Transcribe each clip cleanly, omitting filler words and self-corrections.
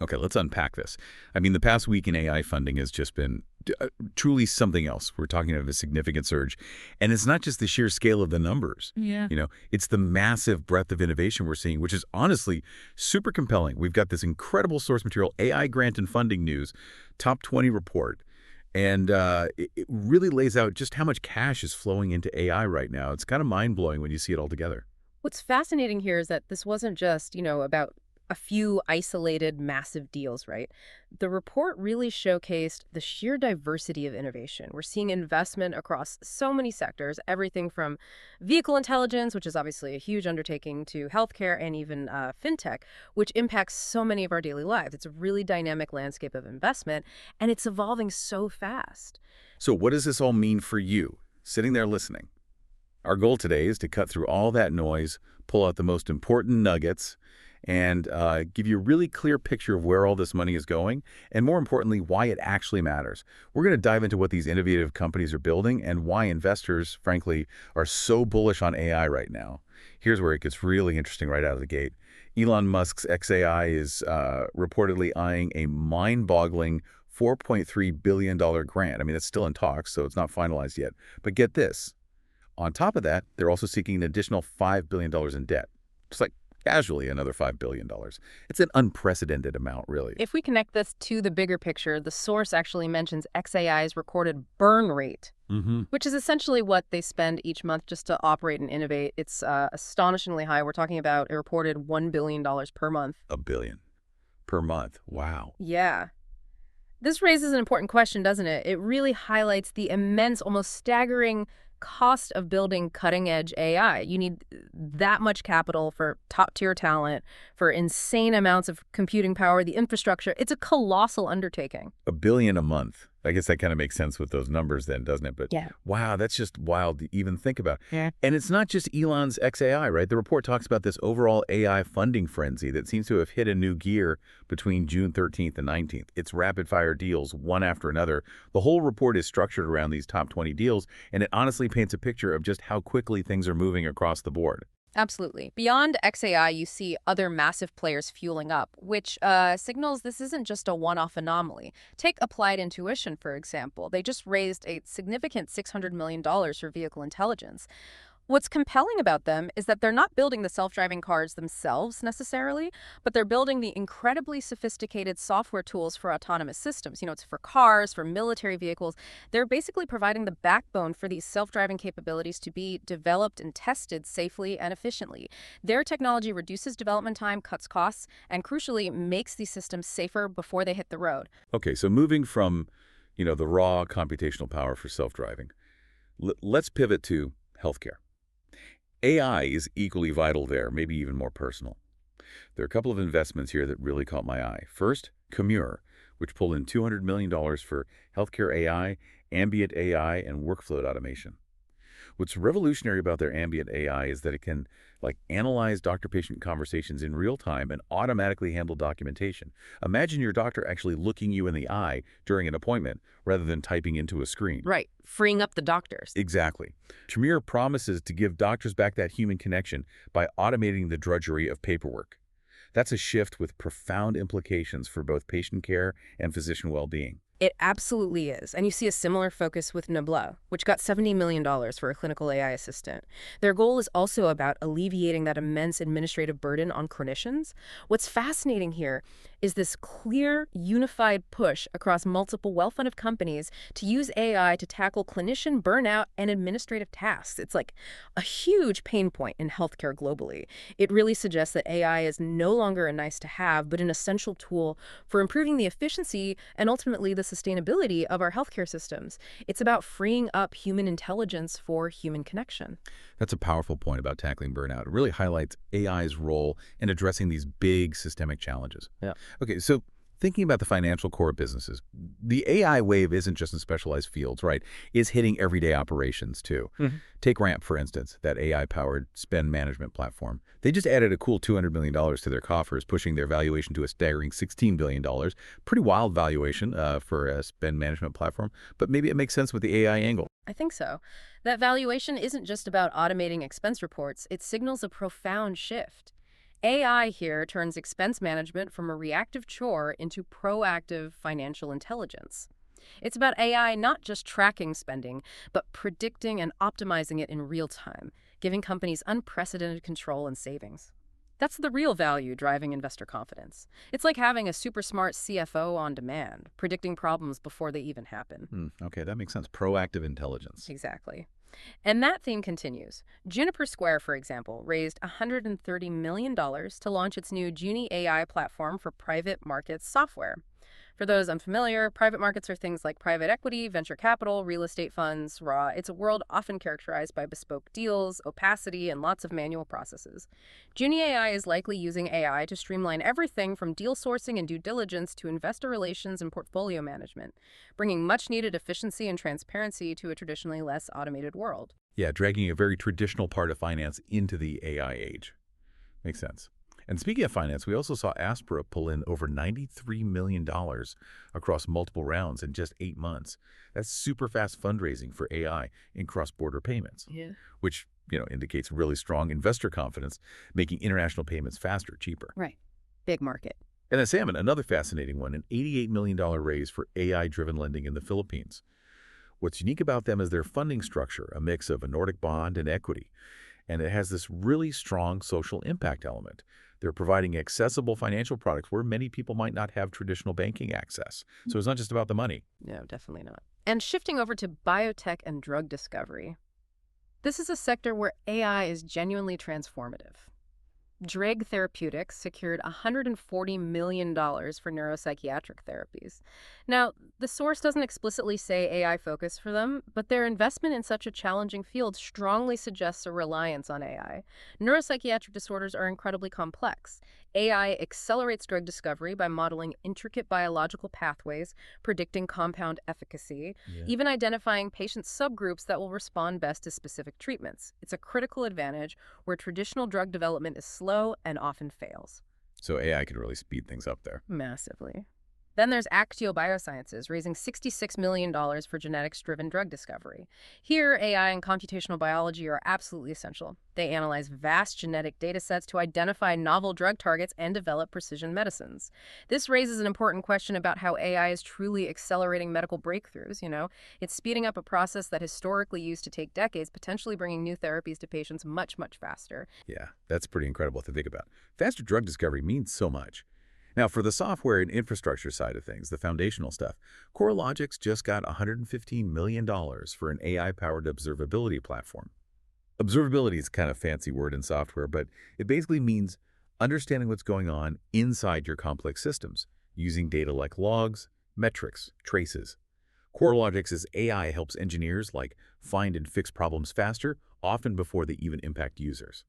Okay, let's unpack this. I mean, the past week in AI funding has just been truly something else. We're talking about a significant surge. And it's not just the sheer scale of the numbers. Yeah. It's the massive breadth of innovation we're seeing, which is honestly super compelling. We've got this incredible source material, AI grant and funding news, top 20 report. And it really lays out just how much cash is flowing into AI right now. It's kind of mind-blowing when you see it all together. What's fascinating here is that this wasn't just, about a few isolated massive deals, right? The report really showcased the sheer diversity of innovation. We're seeing investment across so many sectors, everything from vehicle intelligence, which is obviously a huge undertaking, to healthcare and even fintech, which impacts so many of our daily lives. It's a really dynamic landscape of investment, and it's evolving so fast. So what does this all mean for you, sitting there listening? Our goal today is to cut through all that noise, pull out the most important nuggets, and give you a really clear picture of where all this money is going, and more importantly, why it actually matters. We're going to dive into what these innovative companies are building and why investors, frankly, are so bullish on AI right now. Here's where it gets really interesting right out of the gate. Elon Musk's xAI is reportedly eyeing a mind-boggling $4.3 billion grant. I mean, it's still in talks, so it's not finalized yet. But get this. On top of that, they're also seeking an additional $5 billion in debt. Just like casually another $5 billion. It's an unprecedented amount, really. If we connect this to the bigger picture, the source actually mentions xAI's recorded burn rate, which is essentially what they spend each month just to operate and innovate. It's astonishingly high. We're talking about a reported $1 billion per month. $1 billion per month. Wow. Yeah. This raises an important question, doesn't it? It really highlights the immense, almost staggering cost of building cutting-edge AI. You need that much capital for top-tier talent, for insane amounts of computing power, the infrastructure. It's a colossal undertaking. $1 billion a month. I guess that kind of makes sense with those numbers then, doesn't it? But yeah. Wow, that's just wild to even think about. Yeah. And it's not just Elon's xAI, right? The report talks about this overall AI funding frenzy that seems to have hit a new gear between June 13th and 19th. It's rapid-fire deals, one after another. The whole report is structured around these top 20 deals, and it honestly paints a picture of just how quickly things are moving across the board. Absolutely. Beyond xAI, you see other massive players fueling up, which signals this isn't just a one-off anomaly. Take Applied Intuition, for example. They just raised a significant $600 million for vehicle intelligence. What's compelling about them is that they're not building the self-driving cars themselves necessarily, but they're building the incredibly sophisticated software tools for autonomous systems. It's for cars, for military vehicles. They're basically providing the backbone for these self-driving capabilities to be developed and tested safely and efficiently. Their technology reduces development time, cuts costs, and crucially makes these systems safer before they hit the road. Okay, so moving from, the raw computational power for self-driving, let's pivot to healthcare. AI is equally vital there, maybe even more personal. There are a couple of investments here that really caught my eye. First, Commure, which pulled in $200 million for healthcare AI, ambient AI, and workflow automation. What's revolutionary about their ambient AI is that it can analyze doctor-patient conversations in real time and automatically handle documentation. Imagine your doctor actually looking you in the eye during an appointment rather than typing into a screen. Right, freeing up the doctors. Exactly. Commure promises to give doctors back that human connection by automating the drudgery of paperwork. That's a shift with profound implications for both patient care and physician well-being. It absolutely is. And you see a similar focus with Nabla, which got $70 million for a clinical AI assistant. Their goal is also about alleviating that immense administrative burden on clinicians. What's fascinating here is this clear, unified push across multiple well-funded companies to use AI to tackle clinician burnout and administrative tasks. It's like a huge pain point in healthcare globally. It really suggests that AI is no longer a nice-to-have, but an essential tool for improving the efficiency and ultimately the sustainability of our healthcare systems. It's about freeing up human intelligence for human connection. That's a powerful point about tackling burnout. It really highlights AI's role in addressing these big systemic challenges. Yeah. Okay, so thinking about the financial core of businesses, the AI wave isn't just in specialized fields, right? It's hitting everyday operations too. Take Ramp, for instance, that AI-powered spend management platform. They just added a cool $200 million to their coffers, pushing their valuation to a staggering $16 billion. Pretty wild valuation for a spend management platform, but maybe it makes sense with the AI angle. I think so. That valuation isn't just about automating expense reports. It signals a profound shift. AI here turns expense management from a reactive chore into proactive financial intelligence. It's about AI not just tracking spending, but predicting and optimizing it in real time, giving companies unprecedented control and savings. That's the real value driving investor confidence. It's like having a super smart CFO on demand, predicting problems before they even happen. Okay, that makes sense. Proactive intelligence. Exactly. And that theme continues. Juniper Square, for example, raised $130 million to launch its new Juni AI platform for private markets software. For those unfamiliar, private markets are things like private equity, venture capital, real estate funds, raw. It's a world often characterized by bespoke deals, opacity, and lots of manual processes. Juni AI is likely using AI to streamline everything from deal sourcing and due diligence to investor relations and portfolio management, bringing much-needed efficiency and transparency to a traditionally less automated world. Yeah, dragging a very traditional part of finance into the AI age. Makes sense. And speaking of finance, we also saw Aspera pull in over $93 million across multiple rounds in just 8 months. That's super fast fundraising for AI in cross-border payments, which indicates really strong investor confidence, making international payments faster, cheaper. Right. Big market. And then Salmon, another fascinating one, an $88 million raise for AI-driven lending in the Philippines. What's unique about them is their funding structure, a mix of a Nordic bond and equity. And it has this really strong social impact element. They're providing accessible financial products where many people might not have traditional banking access. So it's not just about the money. No, definitely not. And shifting over to biotech and drug discovery. This is a sector where AI is genuinely transformative. Dreg Therapeutics secured $140 million for neuropsychiatric therapies. Now, the source doesn't explicitly say AI focus for them, but their investment in such a challenging field strongly suggests a reliance on AI. Neuropsychiatric disorders are incredibly complex. AI accelerates drug discovery by modeling intricate biological pathways, predicting compound efficacy, even identifying patient subgroups that will respond best to specific treatments. It's a critical advantage where traditional drug development is slow and often fails. So AI can really speed things up there. Massively. Then there's Actio Biosciences, raising $66 million for genetics-driven drug discovery. Here, AI and computational biology are absolutely essential. They analyze vast genetic data sets to identify novel drug targets and develop precision medicines. This raises an important question about how AI is truly accelerating medical breakthroughs, It's speeding up a process that historically used to take decades, potentially bringing new therapies to patients much, much faster. Yeah, that's pretty incredible to think about. Faster drug discovery means so much. Now, for the software and infrastructure side of things, the foundational stuff, CoreLogic's just got $115 million for an AI-powered observability platform. Observability is kind of a fancy word in software, but it basically means understanding what's going on inside your complex systems, using data like logs, metrics, traces. CoreLogic's AI helps engineers find and fix problems faster, often before they even impact users.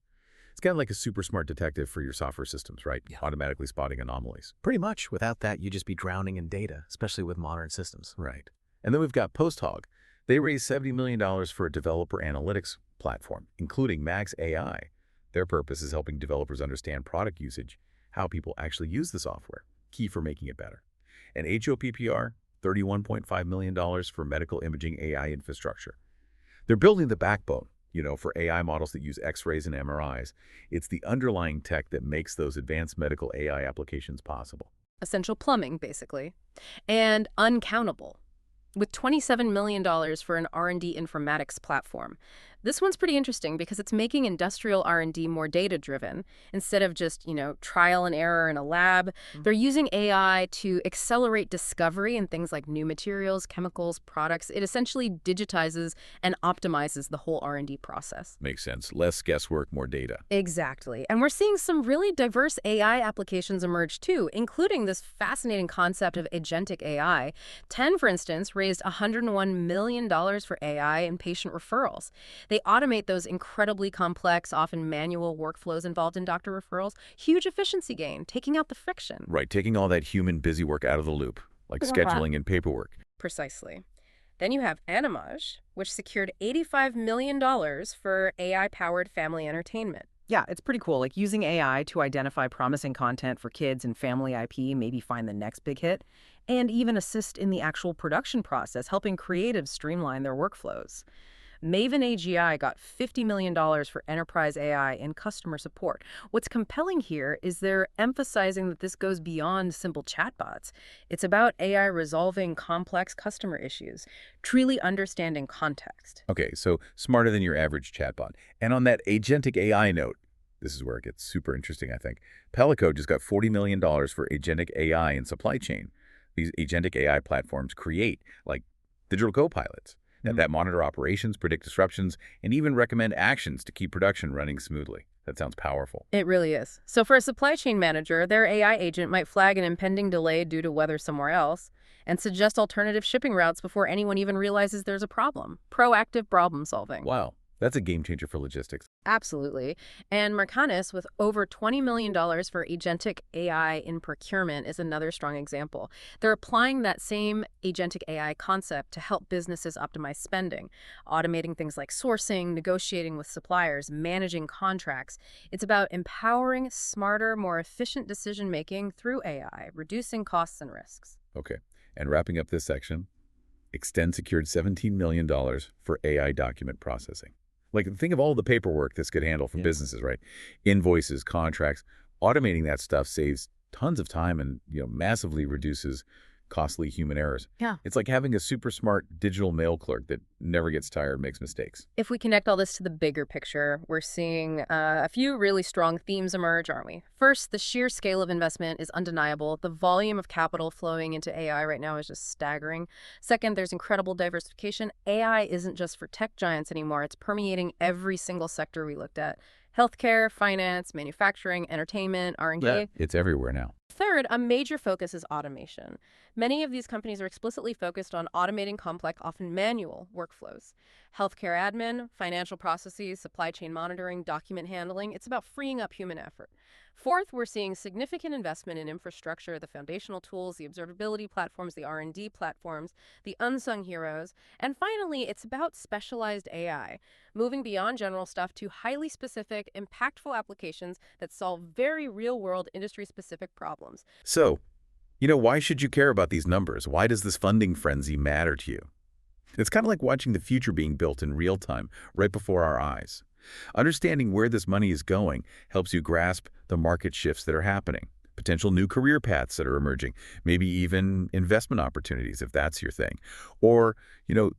It's kind of like a super smart detective for your software systems, right? Yeah. Automatically spotting anomalies. Pretty much. Without that, you'd just be drowning in data, especially with modern systems. Right. And then we've got PostHog. They raised $70 million for a developer analytics platform, including Max AI. Their purpose is helping developers understand product usage, how people actually use the software, key for making it better. And HOPPR, $31.5 million for medical imaging AI infrastructure. They're building the backbone, for AI models that use X-rays and MRIs. It's the underlying tech that makes those advanced medical AI applications possible. Essential plumbing, basically. And uncountable, with $27 million for an R&D informatics platform. This one's pretty interesting because it's making industrial R&D more data-driven. Instead of just, trial and error in a lab, they're using AI to accelerate discovery in things like new materials, chemicals, products. It essentially digitizes and optimizes the whole R&D process. Makes sense. Less guesswork, more data. Exactly. And we're seeing some really diverse AI applications emerge too, including this fascinating concept of agentic AI. Tennr, for instance, raised $101 million for AI in patient referrals. They automate those incredibly complex, often manual workflows involved in doctor referrals. Huge efficiency gain, taking out the friction. Right, taking all that human busy work out of the loop, like scheduling and paperwork. Precisely. Then you have Animage, which secured $85 million for AI-powered family entertainment. Yeah, it's pretty cool. Using AI to identify promising content for kids and family IP, maybe find the next big hit, and even assist in the actual production process, helping creatives streamline their workflows. Maven AGI got $50 million for enterprise AI and customer support. What's compelling here is they're emphasizing that this goes beyond simple chatbots. It's about AI resolving complex customer issues, truly understanding context. Okay, so smarter than your average chatbot. And on that agentic AI note, this is where it gets super interesting, I think. Pelico just got $40 million for agentic AI in supply chain. These agentic AI platforms create, like, digital co-pilots that monitor operations, predict disruptions, and even recommend actions to keep production running smoothly. That sounds powerful. It really is. So for a supply chain manager, their AI agent might flag an impending delay due to weather somewhere else and suggest alternative shipping routes before anyone even realizes there's a problem. Proactive problem solving. Wow, that's a game changer for logistics. Absolutely. And Mercanis, with over $20 million for agentic AI in procurement, is another strong example. They're applying that same agentic AI concept to help businesses optimize spending, automating things like sourcing, negotiating with suppliers, managing contracts. It's about empowering smarter, more efficient decision-making through AI, reducing costs and risks. Okay, and wrapping up this section, Extend secured $17 million for AI document processing. Like, think of all the paperwork this could handle for businesses, right? Invoices, contracts. Automating that stuff saves tons of time and, massively reduces costly human errors. Yeah. It's like having a super smart digital mail clerk that never gets tired, makes mistakes. If we connect all this to the bigger picture, we're seeing a few really strong themes emerge, aren't we? First, the sheer scale of investment is undeniable. The volume of capital flowing into AI right now is just staggering. Second, there's incredible diversification. AI isn't just for tech giants anymore. It's permeating every single sector we looked at. Healthcare, finance, manufacturing, entertainment, R&D. Yeah, it's everywhere now. Third, a major focus is automation. Many of these companies are explicitly focused on automating complex, often manual, workflows. Healthcare admin, financial processes, supply chain monitoring, document handling. It's about freeing up human effort. Fourth, we're seeing significant investment in infrastructure, the foundational tools, the observability platforms, the R&D platforms, the unsung heroes. And finally, it's about specialized AI, moving beyond general stuff to highly specific, impactful applications that solve very real-world, industry-specific problems. So, why should you care about these numbers? Why does this funding frenzy matter to you? It's kind of like watching the future being built in real time, right before our eyes. Understanding where this money is going helps you grasp the market shifts that are happening, potential new career paths that are emerging, maybe even investment opportunities if that's your thing, or,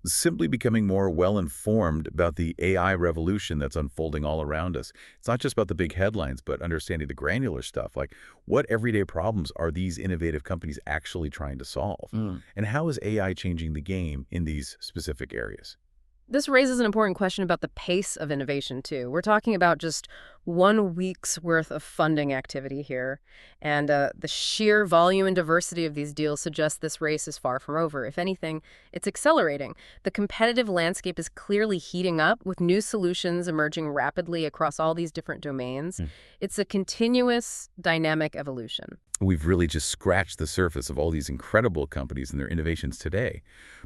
simply becoming more well-informed about the AI revolution that's unfolding all around us. It's not just about the big headlines, but understanding the granular stuff, like what everyday problems are these innovative companies actually trying to solve, and how is AI changing the game in these specific areas? This raises an important question about the pace of innovation, too. We're talking about just 1 week's worth of funding activity here, and the sheer volume and diversity of these deals suggests this race is far from over. If anything, it's accelerating. The competitive landscape is clearly heating up, with new solutions emerging rapidly across all these different domains. It's a continuous, dynamic evolution. We've really just scratched the surface of all these incredible companies and their innovations today.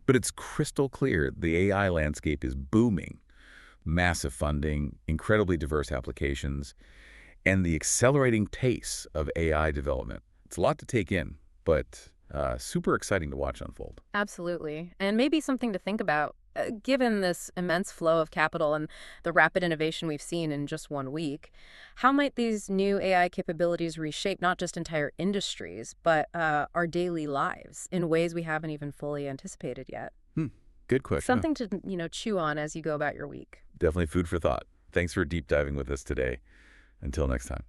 But it's crystal clear the AI landscape is booming. Massive funding, incredibly diverse applications, and the accelerating pace of AI development. It's a lot to take in, but super exciting to watch unfold. Absolutely. And maybe something to think about, given this immense flow of capital and the rapid innovation we've seen in just 1 week. How might these new AI capabilities reshape not just entire industries, but our daily lives in ways we haven't even fully anticipated yet? Good question. Something to, chew on as you go about your week. Definitely food for thought. Thanks for deep diving with us today. Until next time.